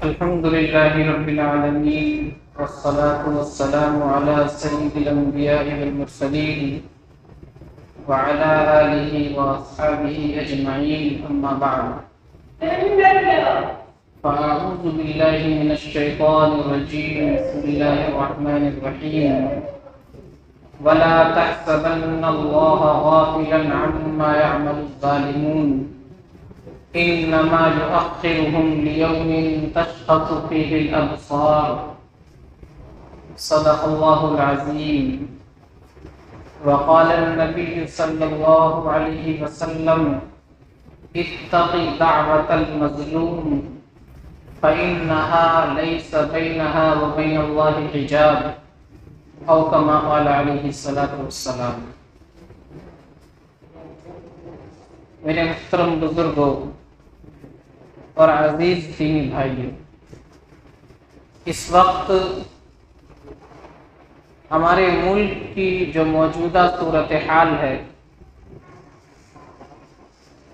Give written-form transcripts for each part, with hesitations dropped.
الحمد لله رب العالمين والصلاة والسلام على سيد الأنبياء والمرسلين وعلى آله وأصحابه أجمعين أما بعد فأعوذ بالله من الشيطان الرجيم بسم الله الرحمن الرحيم ولا تحسبن الله غافلا عما يعمل الظالمون إنما يؤخرهم ليوم تشخص فيه الأبصار صدق الله العظيم. وقال النبي صلى الله عليه وسلم اتق دعوة المظلوم فإنها ليس بينها وبين الله حجاب أو كما قال عليه الصلاة والسلام. میرے محترم بزرگوں اور عزیز دینی بھائیوں، اس وقت ہمارے ملک کی جو موجودہ صورتحال ہے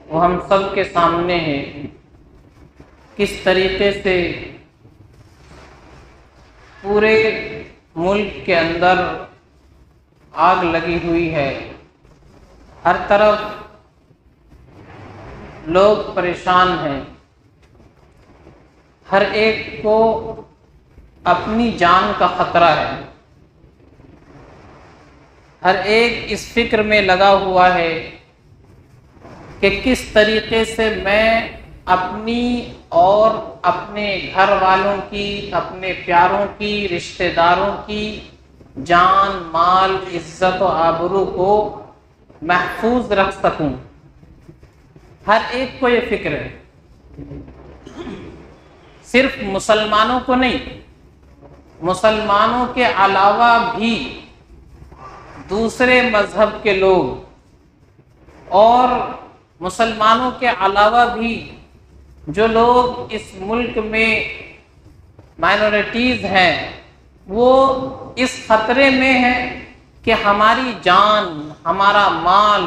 وہ ہم سب کے سامنے ہے. کس طریقے سے پورے ملک کے اندر آگ لگی ہوئی ہے، ہر طرف لوگ پریشان ہیں، ہر ایک کو اپنی جان کا خطرہ ہے، ہر ایک اس فکر میں لگا ہوا ہے کہ کس طریقے سے میں اپنی اور اپنے گھر والوں کی، اپنے پیاروں کی، رشتہ داروں کی جان، مال، عزت و آبرو کو محفوظ رکھ سکوں. ہر ایک کو یہ فکر ہے، صرف مسلمانوں کو نہیں، مسلمانوں کے علاوہ بھی دوسرے مذہب کے لوگ اور مسلمانوں کے علاوہ بھی جو لوگ اس ملک میں مائنورٹیز ہیں وہ اس خطرے میں ہیں کہ ہماری جان، ہمارا مال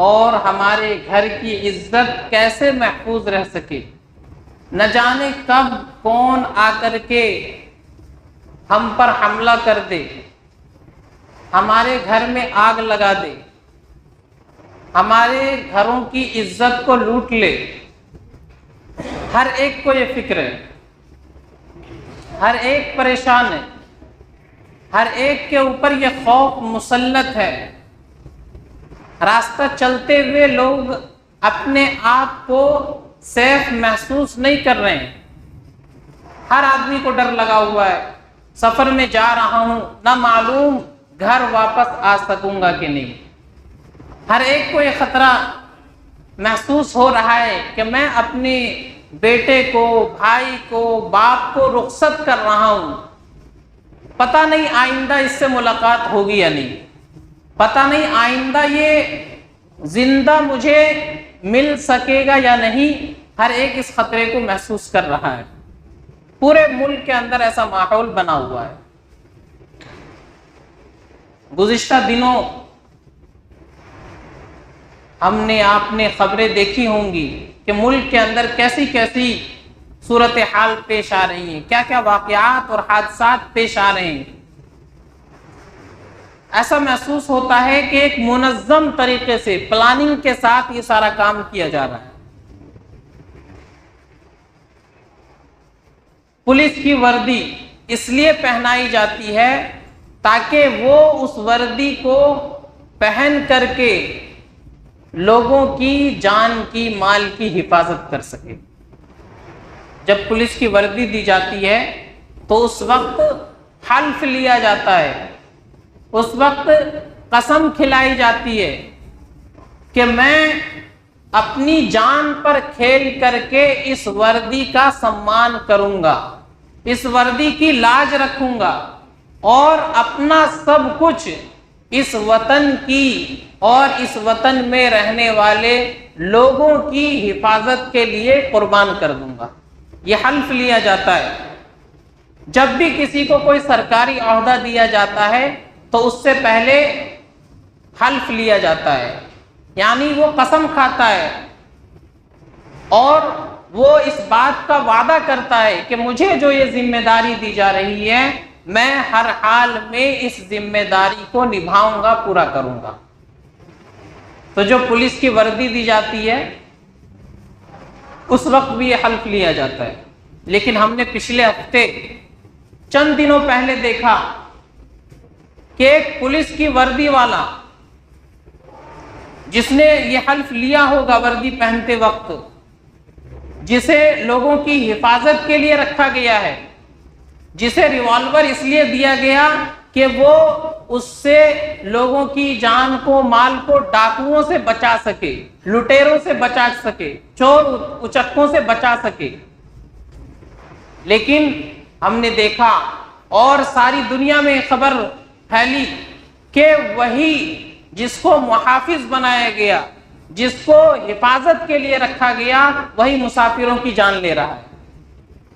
اور ہمارے گھر کی عزت کیسے محفوظ رہ سکے. نہ جانے کب کون آ کر کے ہم پر حملہ کر دے، ہمارے گھر میں آگ لگا دے، ہمارے گھروں کی عزت کو لوٹ لے. ہر ایک کو یہ فکر ہے، ہر ایک پریشان ہے، ہر ایک کے اوپر یہ خوف مسلط ہے. راستہ چلتے ہوئے لوگ اپنے آپ کو سیف محسوس نہیں کر رہے ہیں. ہر آدمی کو ڈر لگا ہوا ہے، سفر میں جا رہا ہوں، نہ معلوم گھر واپس آ سکوں گا کہ نہیں. ہر ایک کو یہ خطرہ محسوس ہو رہا ہے کہ میں اپنے بیٹے کو، بھائی کو، باپ کو رخصت کر رہا ہوں، پتہ نہیں آئندہ اس سے ملاقات ہوگی یا نہیں، پتہ نہیں آئندہ یہ زندہ مجھے مل سکے گا یا نہیں. ہر ایک اس خطرے کو محسوس کر رہا ہے. پورے ملک کے اندر ایسا ماحول بنا ہوا ہے. گزشتہ دنوں ہم نے، آپ نے خبریں دیکھی ہوں گی کہ ملک کے اندر کیسی کیسی صورتحال پیش آ رہی ہیں، کیا کیا واقعات اور حادثات پیش آ رہے ہیں. ایسا محسوس ہوتا ہے کہ ایک منظم طریقے سے، پلاننگ کے ساتھ یہ سارا کام کیا جا رہا ہے. پولیس کی وردی اس لیے پہنائی جاتی ہے تاکہ وہ اس وردی کو پہن کر کے لوگوں کی جان کی، مال کی حفاظت کر سکے. جب پولیس کی وردی دی جاتی ہے تو اس وقت حلف لیا جاتا ہے، اس وقت قسم کھلائی جاتی ہے کہ میں اپنی جان پر کھیل کر کے اس وردی کا سمان کروں گا، اس وردی کی لاج رکھوں گا اور اپنا سب کچھ اس وطن کی اور اس وطن میں رہنے والے لوگوں کی حفاظت کے لیے قربان کر دوں گا. یہ حلف لیا جاتا ہے. جب بھی کسی کو کوئی سرکاری عہدہ دیا جاتا ہے تو اس سے پہلے حلف لیا جاتا ہے، یعنی وہ قسم کھاتا ہے اور وہ اس بات کا وعدہ کرتا ہے کہ مجھے جو یہ ذمہ داری دی جا رہی ہے میں ہر حال میں اس ذمہ داری کو نبھاؤں گا، پورا کروں گا۔ تو جو پولیس کی وردی دی جاتی ہے اس وقت بھی یہ حلف لیا جاتا ہے، لیکن ہم نے پچھلے ہفتے چند دنوں پہلے دیکھا کہ ایک پولیس کی وردی والا جس نے یہ حلف لیا ہوگا وردی پہنتے وقت، جسے لوگوں کی حفاظت کے لیے رکھا گیا ہے، جسے ریوالور اس لیے دیا گیا کہ وہ اس سے لوگوں کی جان کو، مال کو ڈاکوؤں سے بچا سکے، لٹیروں سے بچا سکے، چور اچکوں سے بچا سکے، لیکن ہم نے دیکھا اور ساری دنیا میں خبر پھیلی کہ وہی جس کو محافظ بنایا گیا، جس کو حفاظت کے لیے رکھا گیا، وہی مسافروں کی جان لے رہا ہے۔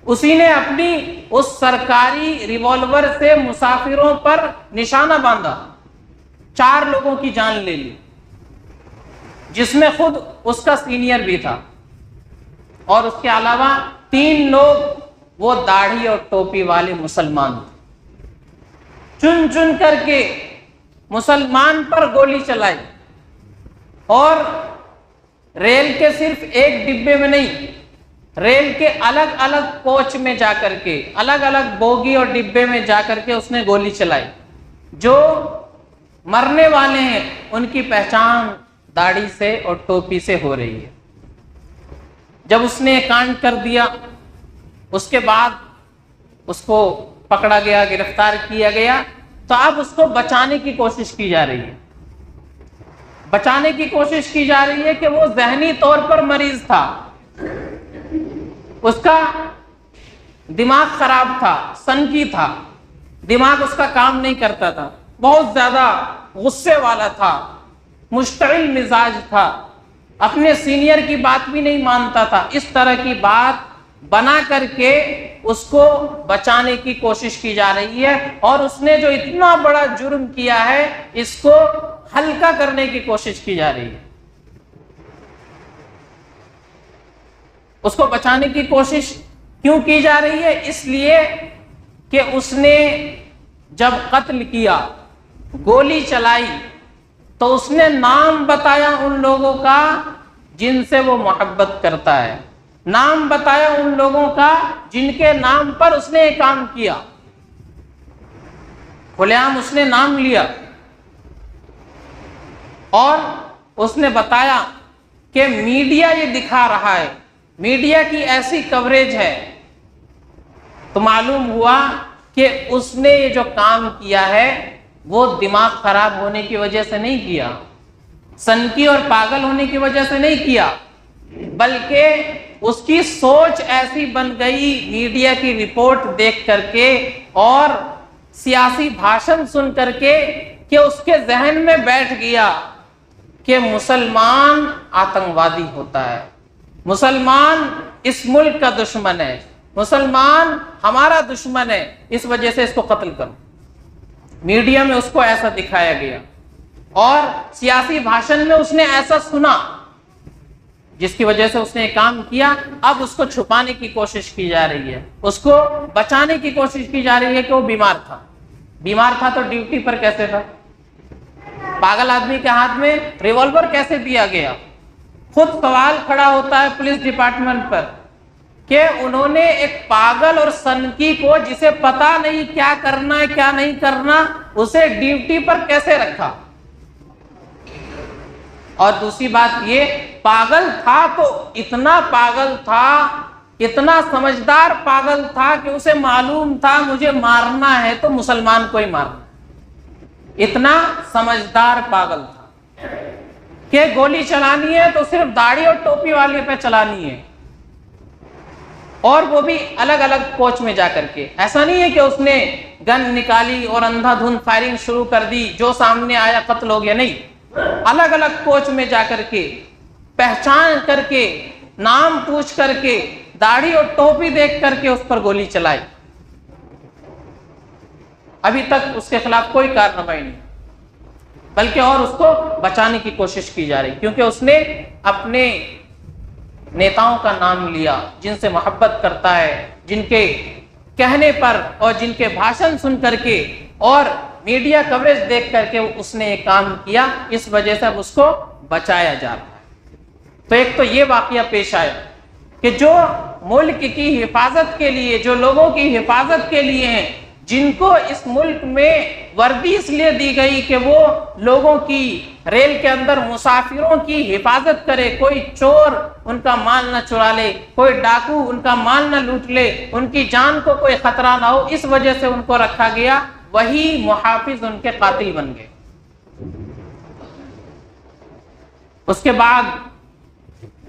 اسی نے اپنی اس سرکاری ریوالور سے مسافروں پر نشانہ باندھا، 4 لوگوں کی جان لے لی، جس میں خود اس کا سینئر بھی تھا، اور اس کے علاوہ 3 لوگ وہ داڑھی اور ٹوپی والے مسلمان تھے۔ چن چن کر کے مسلمان پر گولی چلائی، اور ریل کے صرف ایک ڈبے میں نہیں، ریل کے الگ الگ کوچ میں جا کر کے، الگ الگ بوگی اور ڈبے میں جا کر کے اس نے گولی چلائی۔ جو مرنے والے ہیں ان کی پہچان داڑھی سے اور ٹوپی سے ہو رہی ہے۔ جب اس نے کانڈ کر دیا، اس کے بعد اس کو پکڑا گیا، گرفتار کیا گیا، تو اب اس کو بچانے کی کوشش کی جا رہی ہے۔ بچانے کی کوشش کی جا رہی ہے کہ وہ ذہنی طور پر مریض تھا، اس کا دماغ خراب تھا، سنکی تھا، دماغ اس کا کام نہیں کرتا تھا، بہت زیادہ غصے والا تھا، مشتعل مزاج تھا، اپنے سینئر کی بات بھی نہیں مانتا تھا۔ اس طرح کی بات بنا کر کے اس کو بچانے کی کوشش کی جا رہی ہے، اور اس نے جو اتنا بڑا جرم کیا ہے اس کو ہلکا کرنے کی کوشش کی جا رہی ہے۔ اس کو بچانے کی کوشش کیوں کی جا رہی ہے؟ اس لیے کہ اس نے جب قتل کیا، گولی چلائی، تو اس نے نام بتایا ان لوگوں کا جن سے وہ محبت کرتا ہے، نام بتایا ان لوگوں کا جن کے نام پر اس نے یہ کام کیا، کھلے عام اس نے نام لیا، اور اس نے بتایا کہ میڈیا یہ دکھا رہا ہے، میڈیا کی ایسی کوریج ہے، تو معلوم ہوا کہ اس نے یہ جو کام کیا ہے وہ دماغ خراب ہونے کی وجہ سے نہیں کیا، سنکی اور پاگل ہونے کی وجہ سے نہیں کیا، بلکہ اس کی سوچ ایسی بن گئی میڈیا کی رپورٹ دیکھ کر کے اور سیاسی بھاشن سن کر کے کہ اس کے ذہن میں بیٹھ گیا کہ مسلمان آتنکوادی ہوتا ہے، مسلمان اس ملک کا دشمن ہے، مسلمان ہمارا دشمن ہے، اس وجہ سے اس کو قتل کرو۔ میڈیا میں اس کو ایسا دکھایا گیا، اور سیاسی بھاشن میں اس نے ایسا سنا، جس کی وجہ سے اس نے کام کیا۔ اب اس کو چھپانے کی کوشش کی جا رہی ہے، اس کو بچانے کی کوشش کی جا رہی ہے کہ وہ بیمار تھا۔ بیمار تھا تو ڈیوٹی پر کیسے تھا؟ پاگل آدمی کے ہاتھ میں ریوالور کیسے دیا گیا؟ خود سوال کھڑا ہوتا ہے پولیس ڈپارٹمنٹ پر کہ انہوں نے ایک پاگل اور سنکی کو، جسے پتا نہیں کیا کرنا ہے کیا نہیں کرنا، اسے ڈیوٹی پر کیسے رکھا؟ اور دوسری بات یہ، پاگل تھا تو اتنا پاگل تھا، اتنا سمجھدار پاگل تھا کہ اسے معلوم تھا مجھے مارنا ہے تو مسلمان کو ہی مارنا، اتنا سمجھدار پاگل تھا کہ گولی چلانی ہے تو صرف داڑھی اور ٹوپی والے پہ چلانی ہے، اور وہ بھی الگ الگ کوچ میں جا کر کے۔ ایسا نہیں ہے کہ اس نے گن نکالی اور اندھا دھند فائرنگ شروع کر دی، جو سامنے آیا قتل ہو گیا، نہیں، الگ الگ کوچ میں جا کر کے، پہچان کر کے، نام پوچھ کر کے، داڑھی اور ٹوپی دیکھ کر کے اس پر گولی چلائی۔ ابھی تک اس کے خلاف کوئی کارروائی نہیں، بلکہ اور اس کو بچانے کی کوشش کی جا رہی، کیونکہ اس نے اپنے نیتاؤں کا نام لیا جن سے محبت کرتا ہے، جن کے کہنے پر اور جن کے بھاشن سن کر کے اور میڈیا کوریج دیکھ کر کے اس نے ایک کام کیا، اس وجہ سے اب اس کو بچایا جا رہا ہے۔ تو ایک تو یہ واقعہ پیش آیا کہ جو ملک کی حفاظت کے لیے، جو لوگوں کی حفاظت کے لیے ہیں، جن کو اس ملک میں وردی اس لیے دی گئی کہ وہ لوگوں کی، ریل کے اندر مسافروں کی حفاظت کرے، کوئی چور ان کا مال نہ چرا لے، کوئی ڈاکو ان کا مال نہ لوٹ لے، ان کی جان کو کوئی خطرہ نہ ہو، اس وجہ سے ان کو رکھا گیا، وہی محافظ ان کے قاتل بن گئے۔ اس کے بعد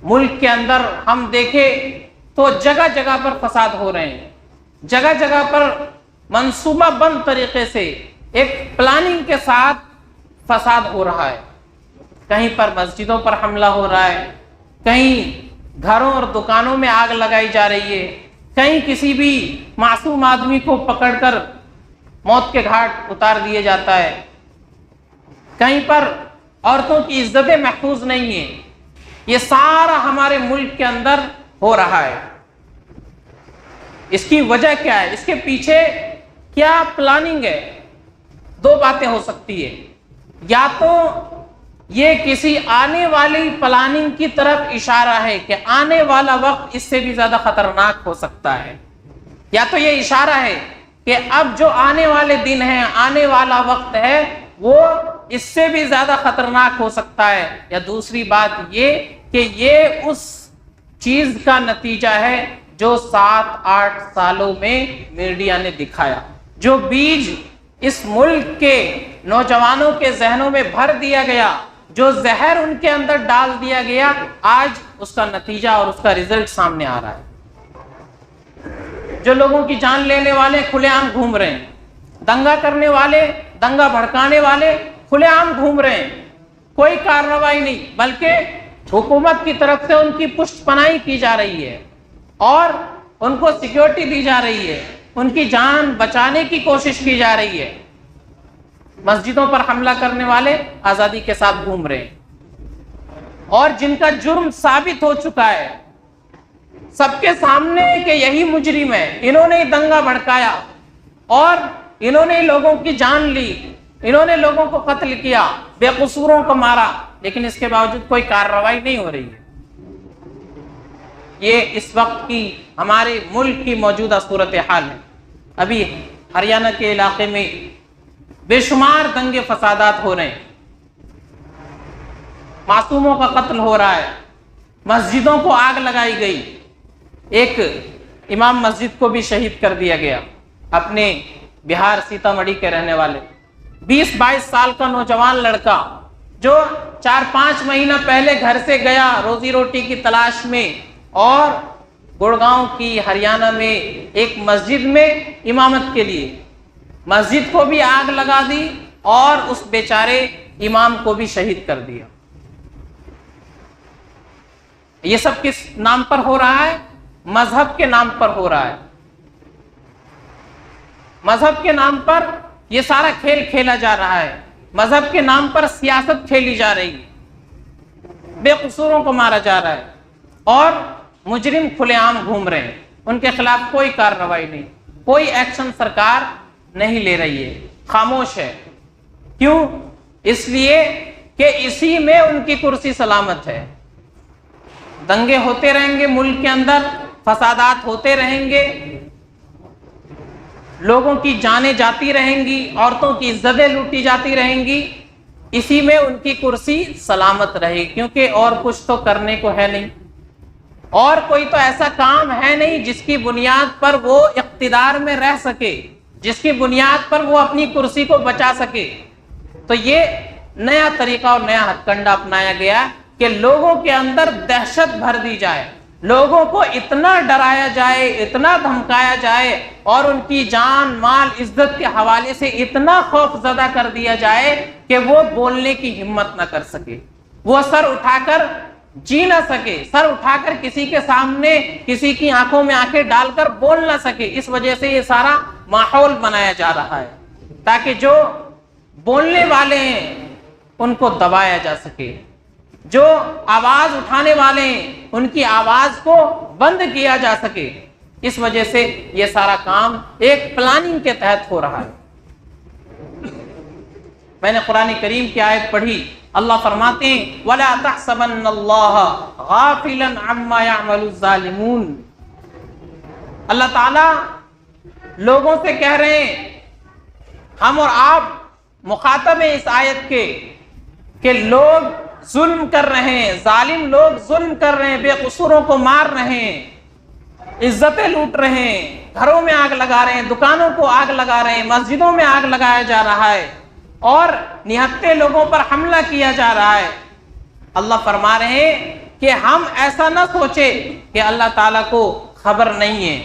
ملک کے اندر ہم دیکھیں تو جگہ جگہ پر فساد ہو رہے ہیں، جگہ جگہ پر منصوبہ بند طریقے سے ایک پلاننگ کے ساتھ فساد ہو رہا ہے۔ کہیں پر مسجدوں پر حملہ ہو رہا ہے، کہیں گھروں اور دکانوں میں آگ لگائی جا رہی ہے، کہیں کسی بھی معصوم آدمی کو پکڑ کر موت کے گھاٹ اتار دیا جاتا ہے، کہیں پر عورتوں کی عزتیں محفوظ نہیں ہیں۔ یہ سارا ہمارے ملک کے اندر ہو رہا ہے۔ اس کی وجہ کیا ہے؟ اس کے پیچھے کیا پلاننگ ہے؟ دو باتیں ہو سکتی ہے، یا تو یہ کسی آنے والی پلاننگ کی طرف اشارہ ہے کہ آنے والا وقت اس سے بھی زیادہ خطرناک ہو سکتا ہے، یا تو یہ اشارہ ہے کہ اب جو آنے والے دن ہیں، آنے والا وقت ہے، وہ اس سے بھی زیادہ خطرناک ہو سکتا ہے، یا دوسری بات یہ کہ یہ اس چیز کا نتیجہ ہے جو 7-8 سالوں میں میڈیا نے دکھایا، جو بیج اس ملک کے نوجوانوں کے ذہنوں میں بھر دیا گیا، جو زہر ان کے اندر ڈال دیا گیا، آج اس کا نتیجہ اور اس کا رزلٹ سامنے آ رہا ہے۔ جو لوگوں کی جان لینے والے کھلے عام گھوم رہے ہیں، دنگا کرنے والے، دنگا بھڑکانے والے کھلے عام گھوم رہے ہیں، کوئی کارروائی نہیں، بلکہ حکومت کی طرف سے ان کی پشت پناہی کی جا رہی ہے اور ان کو سیکیورٹی دی جا رہی ہے، ان کی جان بچانے کی کوشش کی جا رہی ہے۔ مسجدوں پر حملہ کرنے والے آزادی کے ساتھ گھوم رہے ہیں، اور جن کا جرم ثابت ہو چکا ہے سب کے سامنے کہ یہی مجرم ہے، انہوں نے دنگا بھڑکایا اور انہوں نے لوگوں کی جان لی، انہوں نے لوگوں کو قتل کیا، بے قصوروں کو مارا، لیکن اس کے باوجود کوئی کارروائی نہیں ہو رہی ہے۔ یہ اس وقت کی ہمارے ملک کی موجودہ صورتحال ہے۔ ابھی ہریانہ کے علاقے میں بے شمار دنگے فسادات ہو رہے ہیں، معصوموں کا قتل ہو رہا ہے، مسجدوں کو آگ لگائی گئی، ایک امام مسجد کو بھی شہید کر دیا گیا، اپنے بہار سیتامڑھی کے رہنے والے 20-22 سال کا نوجوان لڑکا جو 4-5 مہینہ پہلے گھر سے گیا روزی روٹی کی تلاش میں، اور گڑگاؤں کی ہریانہ میں ایک مسجد میں امامت کے لیے مسجد کو بھی آگ لگا دی اور اس بیچارے امام کو بھی شہید کر دیا۔ یہ سب کس نام پر ہو رہا ہے؟ مذہب کے نام پر ہو رہا ہے۔ مذہب کے نام پر یہ سارا کھیل کھیلا جا رہا ہے، مذہب کے نام پر سیاست کھیلی جا رہی ہے، بے قصوروں کو مارا جا رہا ہے، اور مجرم کھلے عام گھوم رہے ہیں، ان کے خلاف کوئی کارروائی نہیں، کوئی ایکشن سرکار نہیں لے رہی ہے، خاموش ہے۔ کیوں؟ اس لیے کہ اسی میں ان کی کرسی سلامت ہے۔ دنگے ہوتے رہیں گے ملک کے اندر، فسادات ہوتے رہیں گے، لوگوں کی جانیں جاتی رہیں گی، عورتوں کی عزتیں لوٹی جاتی رہیں گی، اسی میں ان کی کرسی سلامت رہے گی، کیونکہ اور کچھ تو کرنے کو ہے نہیں، اور کوئی تو ایسا کام ہے نہیں جس کی بنیاد پر وہ اقتدار میں رہ سکے، جس کی بنیاد پر وہ اپنی کرسی کو بچا سکے۔ تو یہ نیا طریقہ اور نیا ہتھ کنڈا اپنایا گیا کہ لوگوں کے اندر دہشت بھر دی جائے، لوگوں کو اتنا ڈرایا جائے، اتنا دھمکایا جائے، اور ان کی جان مال عزت کے حوالے سے اتنا خوف زدہ کر دیا جائے کہ وہ بولنے کی ہمت نہ کر سکے، وہ سر اٹھا کر جی نہ سکے، سر اٹھا کر کسی کے سامنے کسی کی آنکھوں میں آنکھیں ڈال کر بول نہ سکے۔ اس وجہ سے یہ سارا ماحول بنایا جا رہا ہے تاکہ جو بولنے والے ہیں ان کو دبایا جا سکے، جو آواز اٹھانے والے ہیں ان کی آواز کو بند کیا جا سکے. اس وجہ سے یہ سارا کام ایک پلاننگ کے تحت ہو رہا ہے. میں نے قرآن کریم کی آیت پڑھی, اللہ فرماتے ہیں وَلَا تَحْسَبَنَّ اللَّهَ غَافِلًا عَمَّا يَعْمَلُ الظَّالِمُونَ. اللہ تعالیٰ لوگوں سے کہہ رہے ہیں, ہم اور آپ مخاطب ہیں اس آیت کے, کہ لوگ ظلم کر رہے ہیں, ظالم لوگ ظلم کر رہے ہیں, بے قصوروں کو مار رہے ہیں, عزتیں لوٹ رہے ہیں, گھروں میں آگ لگا رہے ہیں, دکانوں کو آگ لگا رہے ہیں, مسجدوں میں آگ لگایا جا رہا ہے اور نہتے لوگوں پر حملہ کیا جا رہا ہے. اللہ فرما رہے ہیں کہ ہم ایسا نہ سوچے کہ اللہ تعالیٰ کو خبر نہیں ہے.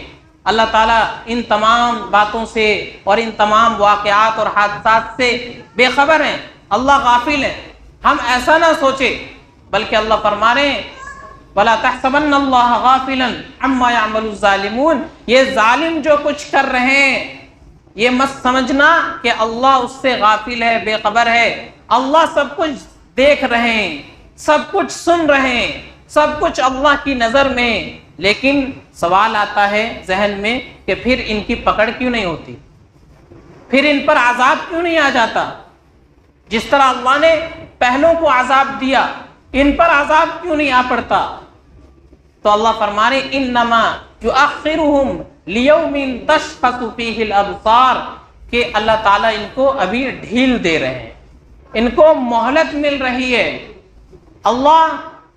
اللہ تعالیٰ ان تمام باتوں سے اور ان تمام واقعات اور حادثات سے بے خبر ہیں, اللہ غافل ہے. ہم ایسا نہ سوچے, بلکہ اللہ فرما رہے ہیں وَلَا تَحْسَبَنَّ اللَّهَ غَافِلًا عَمَّا يَعْمَلُ الظَّالِمُونَ. یہ ظالم جو کچھ کر رہے ہیں یہ مت سمجھنا کہ اللہ اس سے غافل ہے, بے خبر ہے. اللہ سب کچھ دیکھ رہے ہیں, سب کچھ سن رہے ہیں, سب کچھ اللہ کی نظر میں. لیکن سوال آتا ہے ذہن میں کہ پھر ان کی پکڑ کیوں نہیں ہوتی, پھر ان پر عذاب کیوں نہیں آ جاتا؟ جس طرح اللہ نے پہلوں کو عذاب دیا, ان پر عذاب کیوں نہیں آ پڑتا؟ تو اللہ فرما رہے انما یؤخرہم لیوم تشخص فیہ الابصار, کہ اللہ تعالیٰ ان کو ابھی ڈھیل دے رہے ہیں, ان کو مہلت مل رہی ہے. اللہ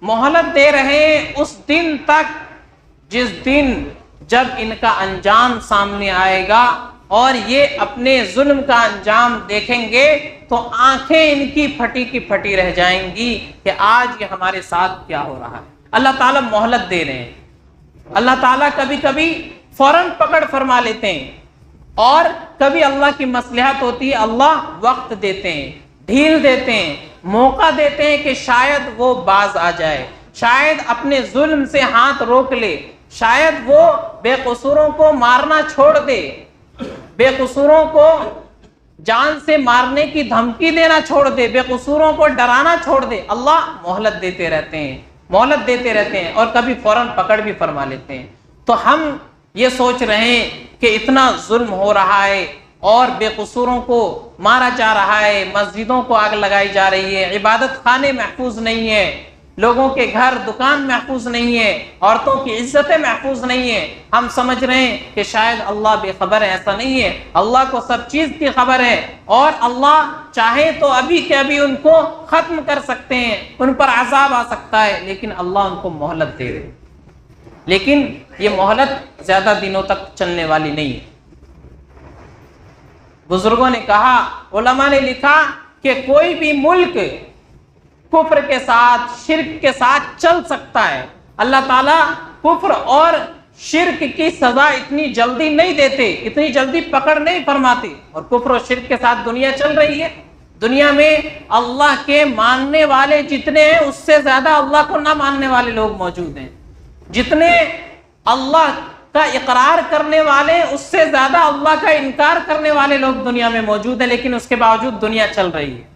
مہلت دے رہے ہیں اس دن تک جس دن جب ان کا انجام سامنے آئے گا اور یہ اپنے ظلم کا انجام دیکھیں گے تو آنکھیں ان کی پھٹی کی پھٹی رہ جائیں گی کہ آج یہ ہمارے ساتھ کیا ہو رہا ہے. اللہ تعالیٰ مہلت دے رہے ہیں. اللہ تعالیٰ کبھی کبھی فوراً پکڑ فرما لیتے ہیں اور کبھی اللہ کی مصلحت ہوتی ہے, اللہ وقت دیتے ہیں, ڈھیل دیتے ہیں, موقع دیتے ہیں کہ شاید وہ باز آ جائے, شاید اپنے ظلم سے ہاتھ روک لے, شاید وہ بے قصوروں کو مارنا چھوڑ دے, بے قصوروں کو جان سے مارنے کی دھمکی دینا چھوڑ دے, بے قصوروں کو ڈرانا چھوڑ دے. اللہ مہلت دیتے رہتے ہیں, مہلت دیتے رہتے ہیں اور کبھی فوراً پکڑ بھی فرما لیتے ہیں. تو ہم یہ سوچ رہے ہیں کہ اتنا ظلم ہو رہا ہے اور بے قصوروں کو مارا جا رہا ہے, مسجدوں کو آگ لگائی جا رہی ہے, عبادت خانے محفوظ نہیں ہے, لوگوں کے گھر دکان محفوظ نہیں ہے, عورتوں کی عزتیں محفوظ نہیں ہیں. ہم سمجھ رہے ہیں کہ شاید اللہ بے خبر ہے. ایسا نہیں ہے, اللہ کو سب چیز کی خبر ہے اور اللہ چاہے تو ابھی کے ابھی ان کو ختم کر سکتے ہیں, ان پر عذاب آ سکتا ہے, لیکن اللہ ان کو مہلت دے رہے. لیکن یہ مہلت زیادہ دنوں تک چلنے والی نہیں ہے. بزرگوں نے کہا, علماء نے لکھا کہ کوئی بھی ملک کفر کے ساتھ, شرک کے ساتھ چل سکتا ہے. اللہ تعالیٰ کفر اور شرک کی سزا اتنی جلدی نہیں دیتے, اتنی جلدی پکڑ نہیں فرماتے. اور کفر اور شرک کے ساتھ دنیا چل رہی ہے. دنیا میں اللہ کے ماننے والے جتنے ہیں اس سے زیادہ اللہ کو نہ ماننے والے لوگ موجود ہیں. جتنے اللہ کا اقرار کرنے والے اس سے زیادہ اللہ کا انکار کرنے والے لوگ دنیا میں موجود ہیں, لیکن اس کے باوجود دنیا چل رہی ہے.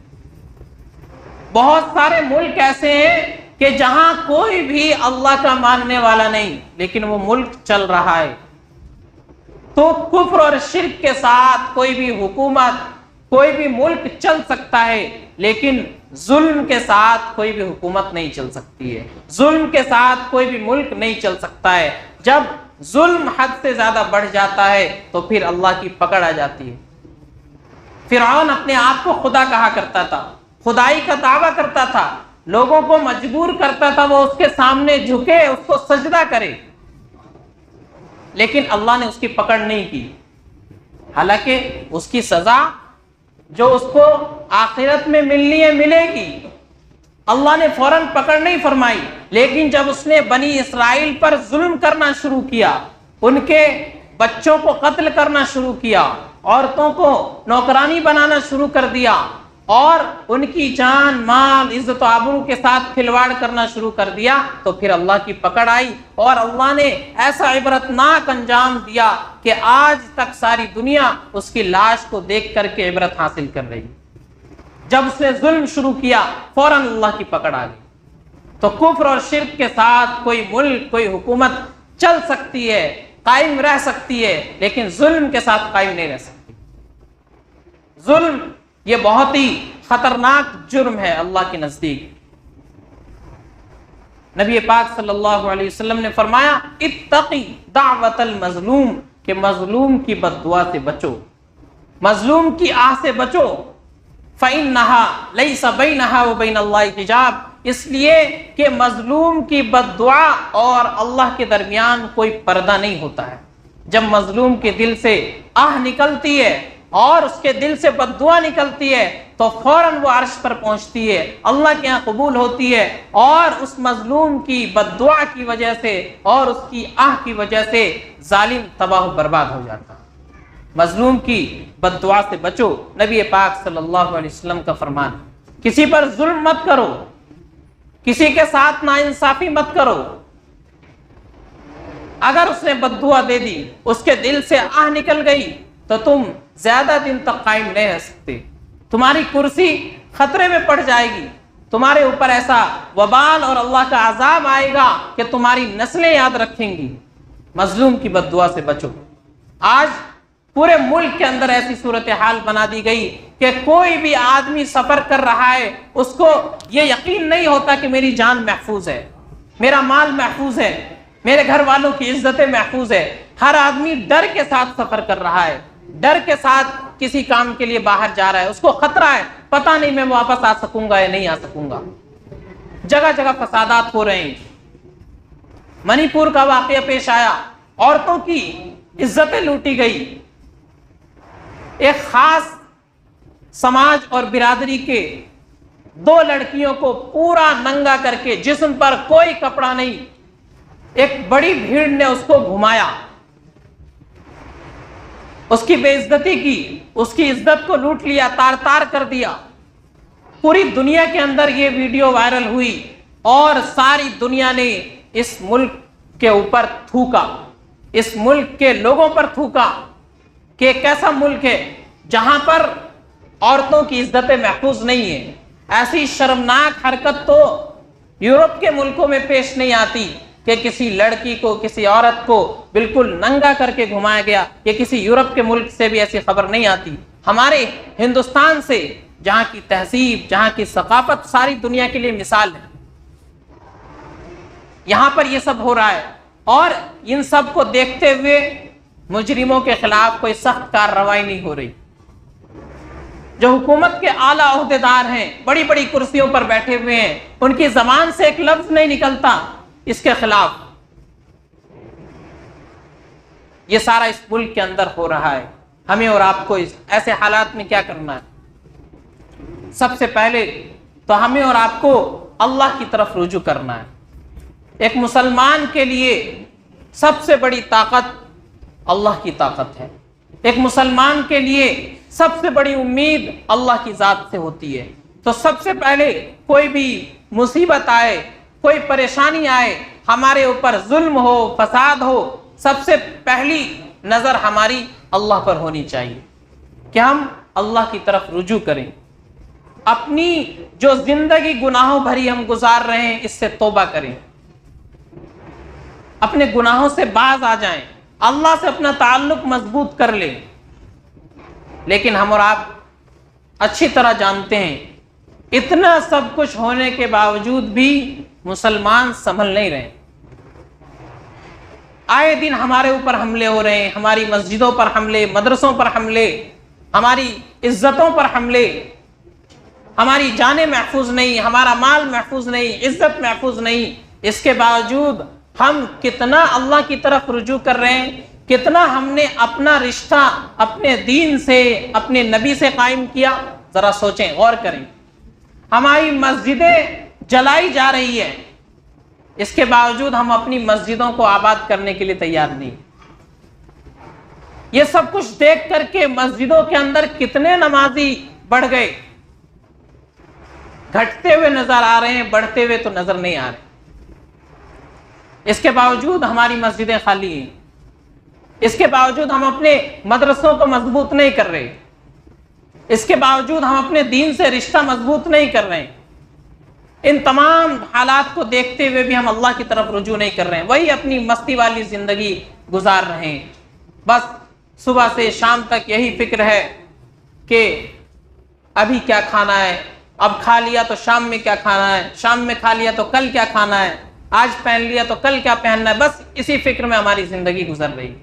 بہت سارے ملک ایسے ہیں کہ جہاں کوئی بھی اللہ کا ماننے والا نہیں, لیکن وہ ملک چل رہا ہے. تو کفر اور شرک کے ساتھ کوئی بھی حکومت, کوئی بھی ملک چل سکتا ہے, لیکن ظلم کے ساتھ کوئی بھی حکومت نہیں چل سکتی ہے, ظلم کے ساتھ کوئی بھی ملک نہیں چل سکتا ہے. جب ظلم حد سے زیادہ بڑھ جاتا ہے تو پھر اللہ کی پکڑ آ جاتی ہے. فرعون اپنے آپ کو خدا کہا کرتا تھا, خدائی کا دعویٰ کرتا تھا, لوگوں کو مجبور کرتا تھا وہ اس کے سامنے جھکے, اس کو سجدہ کرے, لیکن اللہ نے اس کی پکڑ نہیں کی. حالانکہ اس کی سزا جو اس کو آخرت میں ملنی ہے ملے گی. اللہ نے فوراً پکڑ نہیں فرمائی, لیکن جب اس نے بنی اسرائیل پر ظلم کرنا شروع کیا, ان کے بچوں کو قتل کرنا شروع کیا, عورتوں کو نوکرانی بنانا شروع کر دیا اور ان کی جان مال عزت و آبرو کے ساتھ کھلواڑ کرنا شروع کر دیا, تو پھر اللہ کی پکڑ آئی اور اللہ نے ایسا عبرتناک انجام دیا کہ آج تک ساری دنیا اس کی لاش کو دیکھ کر کے عبرت حاصل کر رہی. جب اس نے ظلم شروع کیا فوراً اللہ کی پکڑ آ گئی. تو کفر اور شرک کے ساتھ کوئی ملک، کوئی حکومت چل سکتی ہے، قائم رہ سکتی ہے، لیکن ظلم کے ساتھ قائم نہیں رہ سکتی۔ ظلم یہ بہت ہی خطرناک جرم ہے اللہ کے نزدیک۔ نبی پاک صلی اللہ علیہ وسلم نے فرمایا اتقی دعوت المظلوم، کہ مظلوم کی بد دعا سے بچو، مظلوم کی آہ سے بچو، فإنها ليس بينها وبين الله حجاب، اس لیے کہ مظلوم کی بد دعا اور اللہ کے درمیان کوئی پردہ نہیں ہوتا ہے۔ جب مظلوم کے دل سے آہ نکلتی ہے اور اس کے دل سے بد دعا نکلتی ہے تو فوراً وہ عرش پر پہنچتی ہے، اللہ کے ہاں قبول ہوتی ہے، اور اس مظلوم کی بد دعا کی وجہ سے اور اس کی آہ کی وجہ سے ظالم تباہ و برباد ہو جاتا ہے۔ مظلوم کی بد دعا سے بچو، نبی پاک صلی اللہ علیہ وسلم کا فرمان۔ کسی پر ظلم مت کرو، کسی کے ساتھ ناانصافی مت کرو۔ اگر اس نے بد دعا دے دی، اس کے دل سے آہ نکل گئی تو تم زیادہ دن تک قائم نہیں رہ سکتے، تمہاری کرسی خطرے میں پڑ جائے گی، تمہارے اوپر ایسا وبال اور اللہ کا عذاب آئے گا کہ تمہاری نسلیں یاد رکھیں گی۔ مظلوم کی بد دعا سے بچو۔ آج پورے ملک کے اندر ایسی صورتحال بنا دی گئی کہ کوئی بھی آدمی سفر کر رہا ہے، اس کو یہ یقین نہیں ہوتا کہ میری جان محفوظ ہے، میرا مال محفوظ ہے، میرے گھر والوں کی عزتیں محفوظ ہے۔ ہر آدمی ڈر کے ساتھ سفر کر رہا ہے، ڈر کے ساتھ کسی کام کے لیے باہر جا رہا ہے، اس کو خطرہ ہے، پتہ نہیں میں واپس آ سکوں گا یا نہیں آ سکوں گا۔ جگہ جگہ فسادات ہو رہے ہیں۔ منی پور کا واقعہ پیش آیا، عورتوں کی عزتیں لوٹی گئی۔ ایک خاص سماج اور برادری کے 2 لڑکیوں کو پورا ننگا کر کے، جسم پر کوئی کپڑا نہیں، ایک بڑی بھیڑ نے اس کو گھمایا، اس کی بے عزتی کی، اس کی عزت کو لوٹ لیا، تار تار کر دیا۔ پوری دنیا کے اندر یہ ویڈیو وائرل ہوئی اور ساری دنیا نے اس ملک کے اوپر تھوکا، اس ملک کے لوگوں پر تھوکا کہ ایک ایسا ملک ہے جہاں پر عورتوں کی عزتیں محفوظ نہیں ہیں۔ ایسی شرمناک حرکت تو یورپ کے ملکوں میں پیش نہیں آتی کہ کسی لڑکی کو، کسی عورت کو بالکل ننگا کر کے گھمایا گیا۔ یہ کسی یورپ کے ملک سے بھی ایسی خبر نہیں آتی۔ ہمارے ہندوستان سے، جہاں کی تہذیب، جہاں کی ثقافت ساری دنیا کے لیے مثال ہے، یہاں پر یہ سب ہو رہا ہے، اور ان سب کو دیکھتے ہوئے مجرموں کے خلاف کوئی سخت کارروائی نہیں ہو رہی۔ جو حکومت کے اعلیٰ عہدیدار ہیں، بڑی بڑی کرسیوں پر بیٹھے ہوئے ہیں، ان کی زبان سے ایک لفظ نہیں نکلتا اس کے خلاف۔ یہ سارا اس ملک کے اندر ہو رہا ہے۔ ہمیں اور آپ کو ایسے حالات میں کیا کرنا ہے؟ سب سے پہلے تو ہمیں اور آپ کو اللہ کی طرف رجوع کرنا ہے۔ ایک مسلمان کے لیے سب سے بڑی طاقت اللہ کی طاقت ہے۔ ایک مسلمان کے لیے سب سے بڑی امید اللہ کی ذات سے ہوتی ہے۔ تو سب سے پہلے کوئی بھی مصیبت آئے، کوئی پریشانی آئے، ہمارے اوپر ظلم ہو، فساد ہو، سب سے پہلی نظر ہماری اللہ پر ہونی چاہیے کہ ہم اللہ کی طرف رجوع کریں، اپنی جو زندگی گناہوں بھری ہم گزار رہے ہیں اس سے توبہ کریں، اپنے گناہوں سے باز آ جائیں، اللہ سے اپنا تعلق مضبوط کر لیں۔ لیکن ہم اور آپ اچھی طرح جانتے ہیں اتنا سب کچھ ہونے کے باوجود بھی مسلمان سنبھل نہیں رہے۔ آئے دن ہمارے اوپر حملے ہو رہے ہیں، ہماری مسجدوں پر حملے، مدرسوں پر حملے، ہماری عزتوں پر حملے، ہماری جانیں محفوظ نہیں، ہمارا مال محفوظ نہیں، عزت محفوظ نہیں۔ اس کے باوجود ہم کتنا اللہ کی طرف رجوع کر رہے ہیں، کتنا ہم نے اپنا رشتہ اپنے دین سے، اپنے نبی سے قائم کیا، ذرا سوچیں، غور کریں۔ ہماری مسجدیں جلائی جا رہی ہیں، اس کے باوجود ہم اپنی مسجدوں کو آباد کرنے کے لیے تیار نہیں۔ یہ سب کچھ دیکھ کر کے مسجدوں کے اندر کتنے نمازی بڑھ گئے، گھٹتے ہوئے نظر آ رہے ہیں، بڑھتے ہوئے تو نظر نہیں آ رہے۔ اس کے باوجود ہماری مسجدیں خالی ہیں، اس کے باوجود ہم اپنے مدرسوں کو مضبوط نہیں کر رہے، اس کے باوجود ہم اپنے دین سے رشتہ مضبوط نہیں کر رہے ہیں۔ ان تمام حالات کو دیکھتے ہوئے بھی ہم اللہ کی طرف رجوع نہیں کر رہے ہیں، وہی اپنی مستی والی زندگی گزار رہے ہیں. بس صبح سے شام تک یہی فکر ہے کہ ابھی کیا کھانا ہے، اب کھا لیا تو شام میں کیا کھانا ہے، شام میں کھا لیا تو کل کیا کھانا ہے، آج پہن لیا تو کل کیا پہننا ہے. بس اسی فکر میں ہماری زندگی گزر رہی ہے.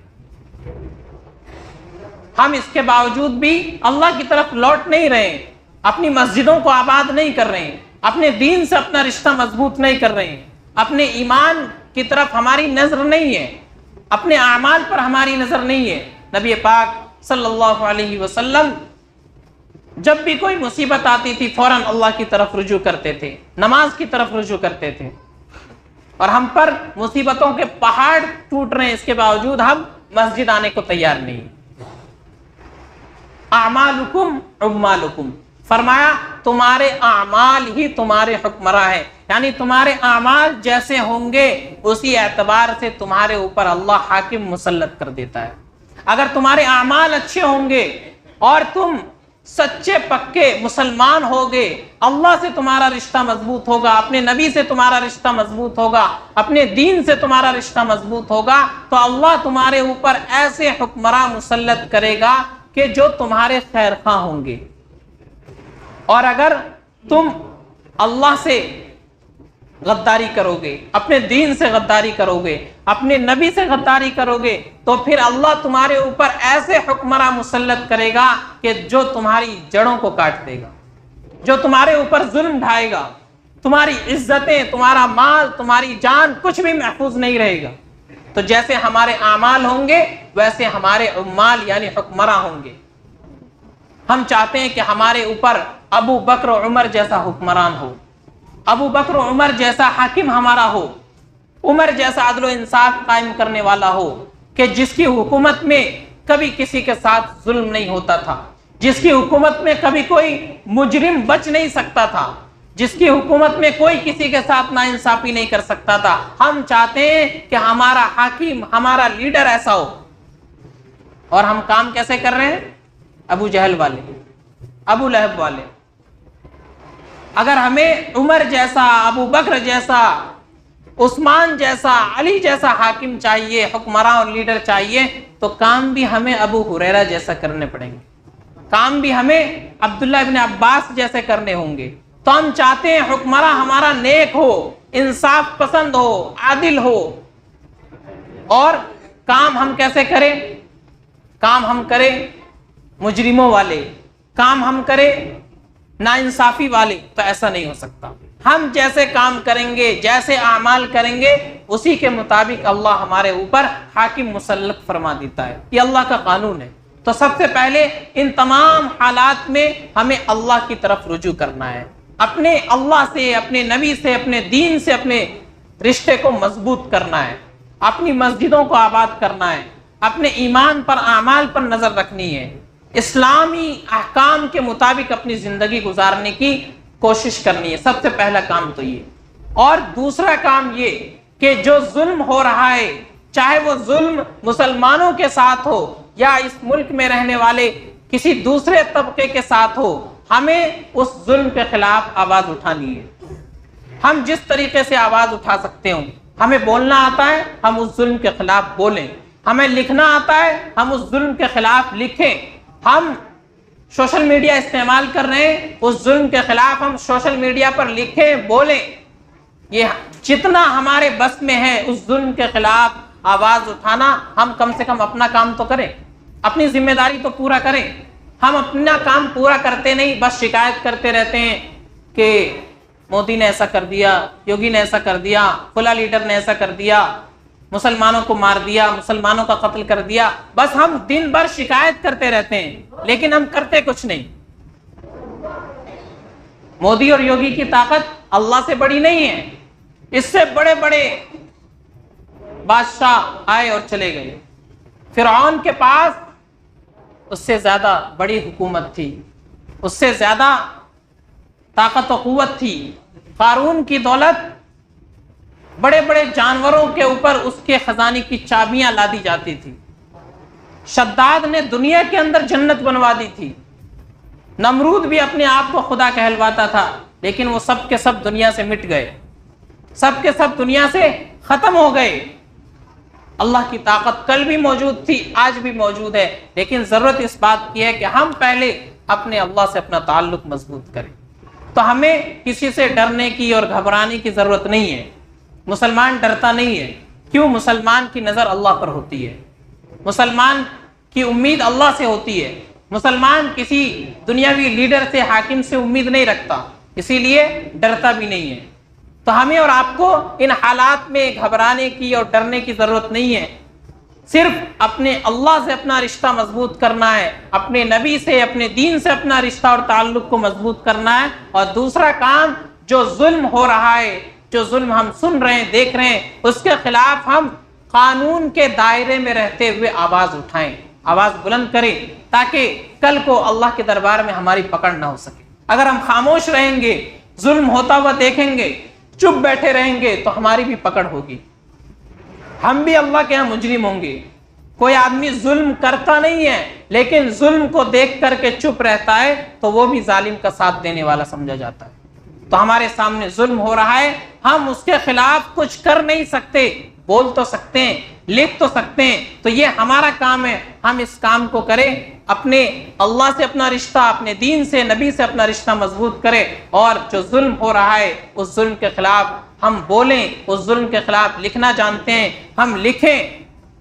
ہم اس کے باوجود بھی اللہ کی طرف لوٹ نہیں رہے ہیں، اپنی مسجدوں کو آباد نہیں کر رہے ہیں، اپنے دین سے اپنا رشتہ مضبوط نہیں کر رہے ہیں، اپنے ایمان کی طرف ہماری نظر نہیں ہے، اپنے اعمال پر ہماری نظر نہیں ہے. نبی پاک صلی اللہ علیہ وسلم جب بھی کوئی مصیبت آتی تھی فوراً اللہ کی طرف رجوع کرتے تھے، نماز کی طرف رجوع کرتے تھے. اور ہم پر مصیبتوں کے پہاڑ ٹوٹ رہے ہیں، اس کے باوجود ہم مسجد آنے کو تیار نہیں. اعمالکم عمالکم، فرمایا تمہارے اعمال ہی تمہارے حکمراں ہیں، یعنی تمہارے اعمال جیسے ہوں گے اسی اعتبار سے تمہارے اوپر اللہ حاکم مسلط کر دیتا ہے. اگر تمہارے اعمال اچھے ہوں گے اور تم سچے پکے مسلمان ہوگے، اللہ سے تمہارا رشتہ مضبوط ہوگا، اپنے نبی سے تمہارا رشتہ مضبوط ہوگا، اپنے دین سے تمہارا رشتہ مضبوط ہوگا، تو اللہ تمہارے اوپر ایسے حکمراں مسلط کرے گا کہ جو تمہارے خیر خواہ ہوں گے. اور اگر تم اللہ سے غداری کرو گے، اپنے دین سے غداری کرو گے، اپنے نبی سے غداری کرو گے، تو پھر اللہ تمہارے اوپر ایسے حکمراں مسلط کرے گا کہ جو تمہاری جڑوں کو کاٹ دے گا، جو تمہارے اوپر ظلم ڈھائے گا، تمہاری عزتیں، تمہارا مال، تمہاری جان کچھ بھی محفوظ نہیں رہے گا. تو جیسے ہمارے اعمال ہوں گے ویسے ہمارے عمال یعنی حکمراں ہوں گے. ہم چاہتے ہیں کہ ہمارے اوپر ابو بکر و عمر جیسا حکمران ہو، ابو بکر و عمر جیسا حاکم ہمارا ہو، عمر جیسا عدل و انصاف قائم کرنے والا ہو، کہ جس کی حکومت میں کبھی کسی کے ساتھ ظلم نہیں ہوتا تھا، جس کی حکومت میں کبھی کوئی مجرم بچ نہیں سکتا تھا، جس کی حکومت میں کوئی کسی کے ساتھ ناانصافی نہیں کر سکتا تھا. ہم چاہتے ہیں کہ ہمارا حاکم، ہمارا لیڈر ایسا ہو. اور ہم کام کیسے کر رہے ہیں؟ ابو جہل والے، ابو لہب والے. اگر ہمیں عمر جیسا، ابو بکر جیسا، عثمان جیسا، علی جیسا حاکم چاہیے، حکمراں اور لیڈر چاہیے، تو کام بھی ہمیں ابو ہریرہ جیسا کرنے پڑیں گے، کام بھی ہمیں عبداللہ ابن عباس جیسے کرنے ہوں گے. تو ہم چاہتے ہیں حکمراں ہمارا نیک ہو، انصاف پسند ہو، عادل ہو. اور کام ہم کیسے کریں؟ کام ہم کریں مجرموں والے، کام ہم کریں ناانصافی والے، تو ایسا نہیں ہو سکتا. ہم جیسے کام کریں گے، جیسے اعمال کریں گے، اسی کے مطابق اللہ ہمارے اوپر حاکم مسلط فرما دیتا ہے. یہ اللہ کا قانون ہے. تو سب سے پہلے ان تمام حالات میں ہمیں اللہ کی طرف رجوع کرنا ہے، اپنے اللہ سے، اپنے نبی سے، اپنے دین سے اپنے رشتے کو مضبوط کرنا ہے، اپنی مسجدوں کو آباد کرنا ہے، اپنے ایمان پر، اعمال پر نظر رکھنی ہے، اسلامی احکام کے مطابق اپنی زندگی گزارنے کی کوشش کرنی ہے. سب سے پہلا کام تو یہ. اور دوسرا کام یہ کہ جو ظلم ہو رہا ہے، چاہے وہ ظلم مسلمانوں کے ساتھ ہو یا اس ملک میں رہنے والے کسی دوسرے طبقے کے ساتھ ہو، ہمیں اس ظلم کے خلاف آواز اٹھانی ہے. ہم جس طریقے سے آواز اٹھا سکتے ہوں، ہمیں بولنا آتا ہے ہم اس ظلم کے خلاف بولیں، ہمیں لکھنا آتا ہے ہم اس ظلم کے خلاف لکھیں، ہم سوشل میڈیا استعمال کر رہے ہیں اس ظلم کے خلاف ہم سوشل میڈیا پر لکھیں، بولیں. یہ جتنا ہمارے بس میں ہے اس ظلم کے خلاف آواز اٹھانا، ہم کم سے کم اپنا کام تو کریں، اپنی ذمہ داری تو پورا کریں. ہم اپنا کام پورا کرتے نہیں، بس شکایت کرتے رہتے ہیں کہ مودی نے ایسا کر دیا، یوگی نے ایسا کر دیا، فلاں لیڈر نے ایسا کر دیا، مسلمانوں کو مار دیا، مسلمانوں کا قتل کر دیا. بس ہم دن بھر شکایت کرتے رہتے ہیں لیکن ہم کرتے کچھ نہیں. مودی اور یوگی کی طاقت اللہ سے بڑی نہیں ہے. اس سے بڑے بڑے بادشاہ آئے اور چلے گئے. فرعون کے پاس اس سے زیادہ بڑی حکومت تھی، اس سے زیادہ طاقت و قوت تھی. قارون کی دولت بڑے بڑے جانوروں کے اوپر اس کے خزانے کی چابیاں لا دی جاتی تھی. شداد نے دنیا کے اندر جنت بنوا دی تھی. نمرود بھی اپنے آپ کو خدا کہلواتا تھا لیکن وہ سب کے سب دنیا سے مٹ گئے، سب کے سب دنیا سے ختم ہو گئے۔ اللہ کی طاقت کل بھی موجود تھی، آج بھی موجود ہے، لیکن ضرورت اس بات کی ہے کہ ہم پہلے اپنے اللہ سے اپنا تعلق مضبوط کریں۔ تو ہمیں کسی سے ڈرنے کی اور گھبرانے کی ضرورت نہیں ہے۔ مسلمان ڈرتا نہیں ہے، کیوں؟ مسلمان کی نظر اللہ پر ہوتی ہے، مسلمان کی امید اللہ سے ہوتی ہے، مسلمان کسی دنیاوی لیڈر سے، حاکم سے امید نہیں رکھتا، اسی لیے ڈرتا بھی نہیں ہے۔ تو ہمیں اور آپ کو ان حالات میں گھبرانے کی اور ڈرنے کی ضرورت نہیں ہے، صرف اپنے اللہ سے اپنا رشتہ مضبوط کرنا ہے، اپنے نبی سے، اپنے دین سے اپنا رشتہ اور تعلق کو مضبوط کرنا ہے۔ اور دوسرا کام، جو ظلم ہو رہا ہے، جو ظلم ہم سن رہے ہیں، دیکھ رہے ہیں، اس کے خلاف ہم قانون کے دائرے میں رہتے ہوئے آواز اٹھائیں، آواز بلند کریں، تاکہ کل کو اللہ کے دربار میں ہماری پکڑ نہ ہو سکے۔ اگر ہم خاموش رہیں گے، ظلم ہوتا ہوا دیکھیں گے، چپ بیٹھے رہیں گے، تو ہماری بھی پکڑ ہوگی، ہم بھی اللہ کے ہاں مجرم ہوں گے۔ کوئی آدمی ظلم کرتا نہیں ہے لیکن ظلم کو دیکھ کر کے چپ رہتا ہے تو وہ بھی ظالم کا ساتھ دینے والا سمجھا جاتا ہے۔ تو ہمارے سامنے ظلم ہو رہا ہے، ہم اس کے خلاف کچھ کر نہیں سکتے، بول تو سکتے ہیں، لکھ تو سکتے ہیں، تو یہ ہمارا کام ہے، ہم اس کام کو کریں، اپنے اللہ سے اپنا رشتہ، اپنے دین سے، نبی سے اپنا رشتہ مضبوط کریں، اور جو ظلم ہو رہا ہے اس ظلم کے خلاف ہم بولیں، اس ظلم کے خلاف لکھنا جانتے ہیں ہم لکھیں،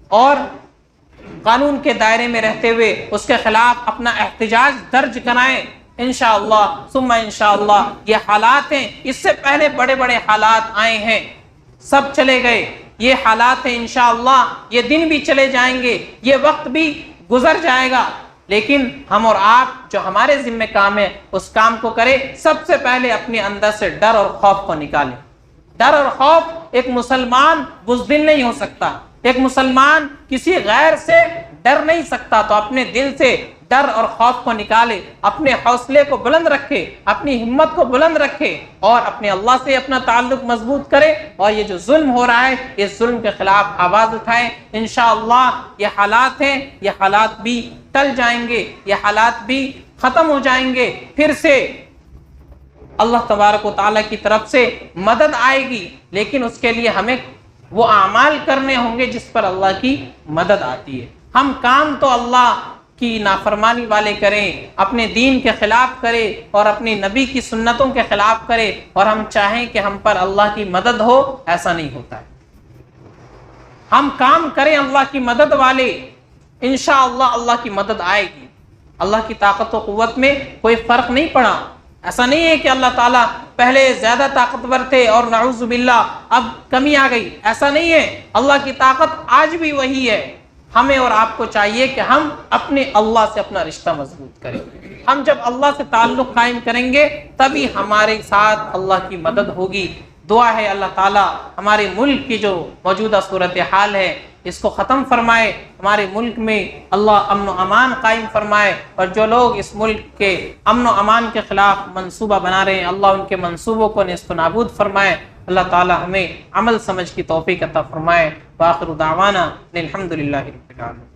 اور قانون کے دائرے میں رہتے ہوئے اس کے خلاف اپنا احتجاج درج کرائیں۔ انشاءاللہ ثم انشاءاللہ یہ حالات ہیں، اس سے پہلے بڑے بڑے حالات آئے ہیں، سب چلے گئے، یہ حالات ہیں، انشاءاللہ یہ دن بھی چلے جائیں گے، یہ وقت بھی گزر جائے گا، لیکن ہم اور آپ جو ہمارے ذمہ کام ہے اس کام کو کریں۔ سب سے پہلے اپنے اندر سے ڈر اور خوف کو نکالیں۔ ڈر اور خوف، ایک مسلمان بزدل نہیں ہو سکتا، ایک مسلمان کسی غیر سے ڈر نہیں سکتا، تو اپنے دل سے ڈر اور خوف کو نکالے، اپنے حوصلے کو بلند رکھے، اپنی ہمت کو بلند رکھے، اور اپنے اللہ سے اپنا تعلق مضبوط کرے، اور یہ جو ظلم ہو رہا ہے اس ظلم کے خلاف آواز اٹھائیں۔ انشاءاللہ یہ حالات ہیں، یہ حالات بھی ٹل جائیں گے، یہ حالات بھی ختم ہو جائیں گے، پھر سے اللہ تبارک و تعالیٰ کی طرف سے مدد آئے گی، لیکن اس کے لیے ہمیں وہ اعمال کرنے ہوں گے جس پر اللہ کی مدد آتی ہے۔ ہم کام تو اللہ کی نافرمانی والے کریں، اپنے دین کے خلاف کریں اور اپنی نبی کی سنتوں کے خلاف کریں، اور ہم چاہیں کہ ہم پر اللہ کی مدد ہو، ایسا نہیں ہوتا ہے۔ ہم کام کریں اللہ کی مدد والے، انشاءاللہ اللہ کی مدد آئے گی۔ اللہ کی طاقت و قوت میں کوئی فرق نہیں پڑا، ایسا نہیں ہے کہ اللہ تعالیٰ پہلے زیادہ طاقتور تھے اور نعوذ باللہ اب کمی آ گئی، ایسا نہیں ہے، اللہ کی طاقت آج بھی وہی ہے۔ ہمیں اور آپ کو چاہیے کہ ہم اپنے اللہ سے اپنا رشتہ مضبوط کریں۔ ہم جب اللہ سے تعلق قائم کریں گے تبھی ہمارے ساتھ اللہ کی مدد ہوگی۔ دعا ہے اللہ تعالیٰ ہمارے ملک کی جو موجودہ صورتحال ہے اس کو ختم فرمائے، ہمارے ملک میں اللہ امن و امان قائم فرمائے، اور جو لوگ اس ملک کے امن و امان کے خلاف منصوبہ بنا رہے ہیں اللہ ان کے منصوبوں کو نیست و نابود فرمائے۔ اللہ تعالیٰ ہمیں عمل سمجھ کی توفیق عطا فرمائے۔ وآخر دعوانا الحمدللہ رب العالمین۔